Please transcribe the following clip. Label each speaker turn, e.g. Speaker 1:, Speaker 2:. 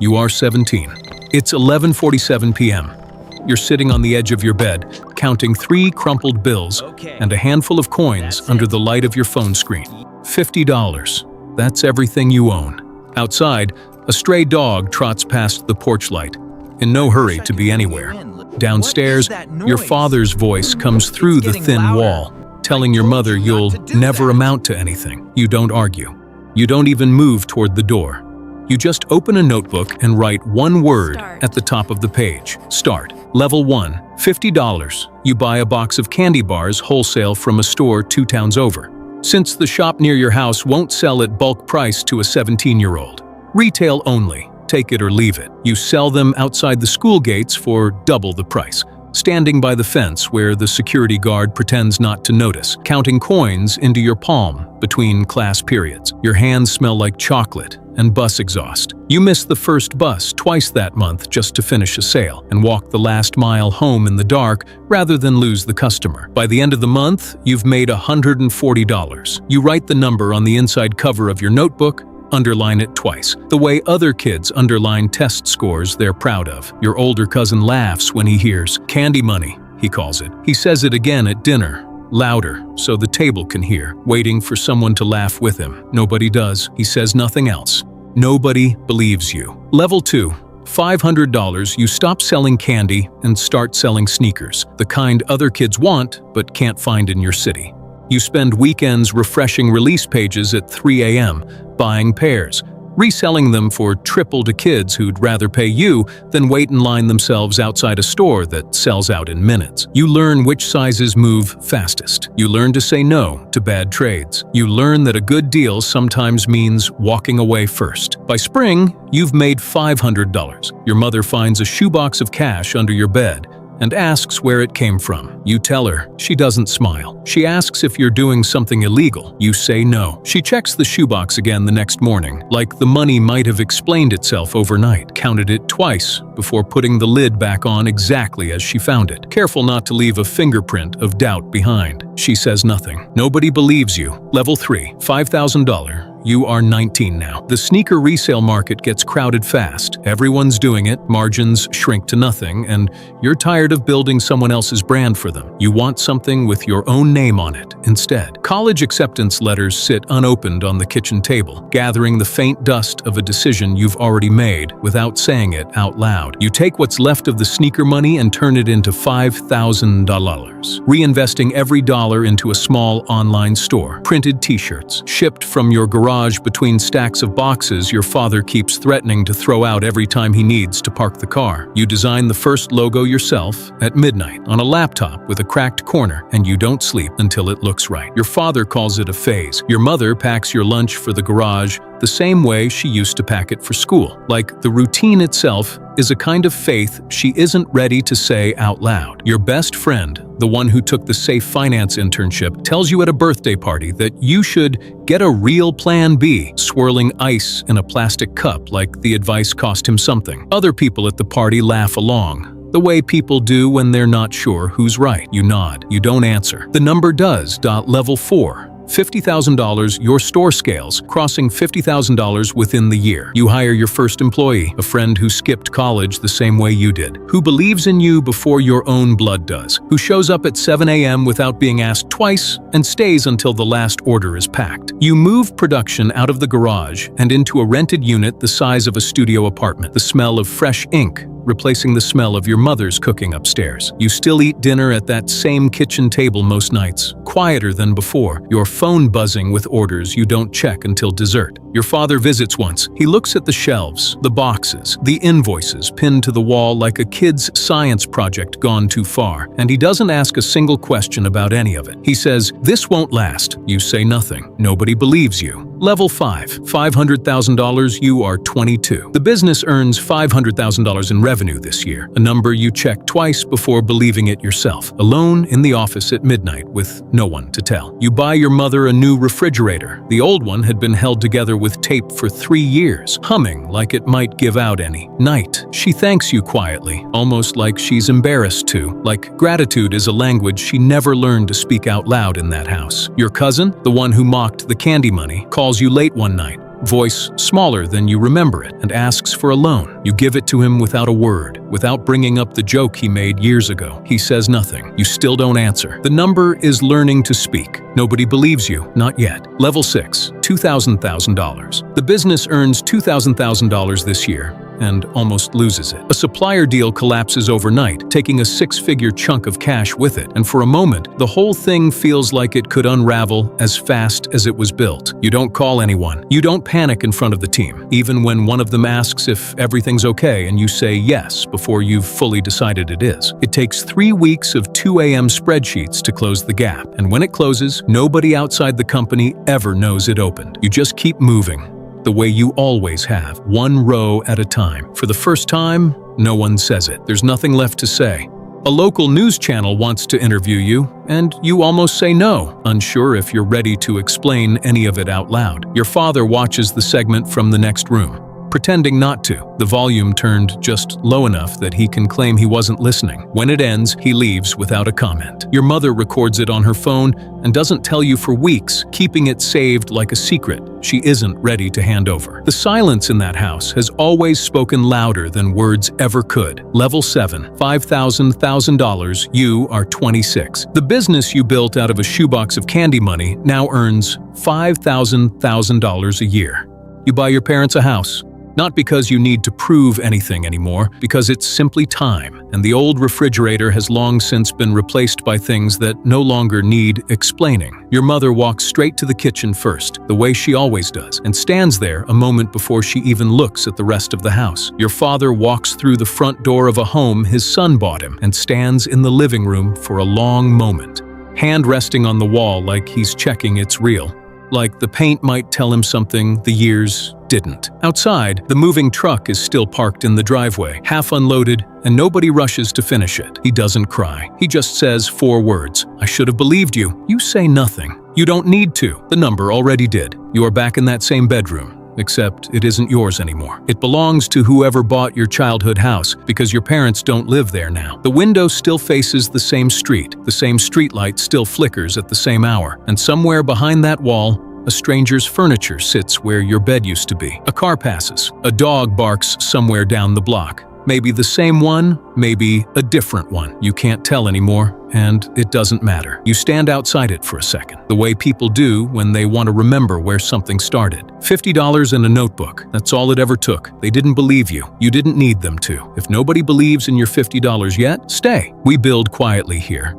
Speaker 1: You are 17. It's 11:47 p.m. You're sitting on the edge of your bed, counting 3 crumpled bills and a handful of coins under the light of your phone screen. $50. That's everything you own. Outside, a stray dog trots past the porch light, in no hurry to be anywhere. Downstairs, your father's voice comes through the thin wall, telling your mother you'll never amount to anything. You don't argue. You don't even move toward the door. You just open a notebook and write one word at the top of the page. Start. Level 1, $50. You buy a box of candy bars wholesale from a store 2 towns over. Since the shop near your house won't sell at bulk price to a 17-year-old. Retail only. Take it or leave it. You sell them outside the school gates for double the price, standing by the fence where the security guard pretends not to notice, counting coins into your palm between class periods. Your hands smell like chocolate and bus exhaust. You miss the first bus twice that month just to finish a sale and walk the last mile home in the dark rather than lose the customer. By the end of the month, you've made $140. You write the number on the inside cover of your notebook, underline it twice, the way other kids underline test scores they're proud of. Your older cousin laughs when he hears candy money, he calls it. He says it again at dinner, louder, so the table can hear, waiting for someone to laugh with him. Nobody does. He says nothing else. Nobody believes you. Level 2, $500. You stop selling candy and start selling sneakers, the kind other kids want but can't find in your city. You spend weekends refreshing release pages at 3 a.m., buying pairs, reselling them for triple to kids who'd rather pay you than wait in line themselves outside a store that sells out in minutes. You learn which sizes move fastest. You learn to say no to bad trades. You learn that a good deal sometimes means walking away first. By spring, you've made $500. Your mother finds a shoebox of cash under your bed and asks where it came from. You tell her. She doesn't smile. She asks if you're doing something illegal. You say no. She checks the shoebox again the next morning, like the money might have explained itself overnight, counted it twice before putting the lid back on exactly as she found it, careful not to leave a fingerprint of doubt behind. She says nothing. Nobody believes you. Level 3, $5,000. You are 19 now. The sneaker resale market gets crowded fast. Everyone's doing it, margins shrink to nothing, and you're tired of building someone else's brand for them. You want something with your own name on it instead. College acceptance letters sit unopened on the kitchen table, gathering the faint dust of a decision you've already made without saying it out loud. You take what's left of the sneaker money and turn it into $5,000, reinvesting every dollar into a small online store. Printed t-shirts, shipped from your garage between stacks of boxes your father keeps threatening to throw out every time he needs to park the car. You design the first logo yourself at midnight on a laptop with a cracked corner, and you don't sleep until it looks right. Your father calls it a phase. Your mother packs your lunch for the garage the same way she used to pack it for school. Like the routine itself is a kind of faith she isn't ready to say out loud. Your best friend, the one who took the safe finance internship, tells you at a birthday party that you should get a real plan B, swirling ice in a plastic cup like the advice cost him something. Other people at the party laugh along, the way people do when they're not sure who's right. You nod. You don't answer. The number does. Level 4. $50,000, your store scales, crossing $50,000 within the year. You hire your first employee, a friend who skipped college the same way you did, who believes in you before your own blood does, who shows up at 7 a.m. without being asked twice and stays until the last order is packed. You move production out of the garage and into a rented unit the size of a studio apartment, the smell of fresh ink replacing the smell of your mother's cooking upstairs. You still eat dinner at that same kitchen table most nights, quieter than before, your phone buzzing with orders you don't check until dessert. Your father visits once. He looks at the shelves, the boxes, the invoices pinned to the wall like a kid's science project gone too far, and he doesn't ask a single question about any of it. He says, "This won't last." You say nothing. Nobody believes you. Level 5, $500,000, you are 22. The business earns $500,000 in revenue this year, a number you check twice before believing it yourself. Alone in the office at midnight with no one to tell. You buy your mother a new refrigerator. The old one had been held together with tape for 3 years, humming like it might give out any night. She thanks you quietly, almost like she's embarrassed to, like gratitude is a language she never learned to speak out loud in that house. Your cousin, the one who mocked the candy money, calls you late one night, voice smaller than you remember it, and asks for a loan. You give it to him without a word, without bringing up the joke he made years ago. He says nothing. You still don't answer. The number is learning to speak. Nobody believes you, not yet. Level 6, $2,000. The business earns $2,000 this year and almost loses it. A supplier deal collapses overnight, taking a six-figure chunk of cash with it, and for a moment, the whole thing feels like it could unravel as fast as it was built. You don't call anyone. You don't panic in front of the team, even when one of them asks if everything's okay and you say yes before you've fully decided it is. It takes 3 weeks of 2 a.m. spreadsheets to close the gap, and when it closes, nobody outside the company ever knows it opened. You just keep moving, the way you always have, one row at a time. For the first time, no one says it. There's nothing left to say. A local news channel wants to interview you, and you almost say no, unsure if you're ready to explain any of it out loud. Your father watches the segment from the next room, pretending not to, the volume turned just low enough that he can claim he wasn't listening. When it ends, he leaves without a comment. Your mother records it on her phone and doesn't tell you for weeks, keeping it saved like a secret she isn't ready to hand over. The silence in that house has always spoken louder than words ever could. Level 7, $5,000. You are 26. The business you built out of a shoebox of candy money now earns $5,000 a year. You buy your parents a house. Not because you need to prove anything anymore, because it's simply time, and the old refrigerator has long since been replaced by things that no longer need explaining. Your mother walks straight to the kitchen first, the way she always does, and stands there a moment before she even looks at the rest of the house. Your father walks through the front door of a home his son bought him and stands in the living room for a long moment, hand resting on the wall like he's checking it's real. Like the paint might tell him something the years didn't. Outside, the moving truck is still parked in the driveway, half unloaded, and nobody rushes to finish it. He doesn't cry. He just says 4 words. I should have believed you. You say nothing. You don't need to. The number already did. You are back in that same bedroom. Except it isn't yours anymore. It belongs to whoever bought your childhood house, because your parents don't live there now. The window still faces the same streetlight still flickers at the same hour, and somewhere behind that wall, a stranger's furniture sits where your bed used to be. A car passes. A dog barks somewhere down the block. Maybe the same one, maybe a different one. You can't tell anymore, and it doesn't matter. You stand outside it for a second, the way people do when they want to remember where something started. $50 and a notebook. That's all it ever took. They didn't believe you. You didn't need them to. If nobody believes in your $50 yet, stay. We build quietly here.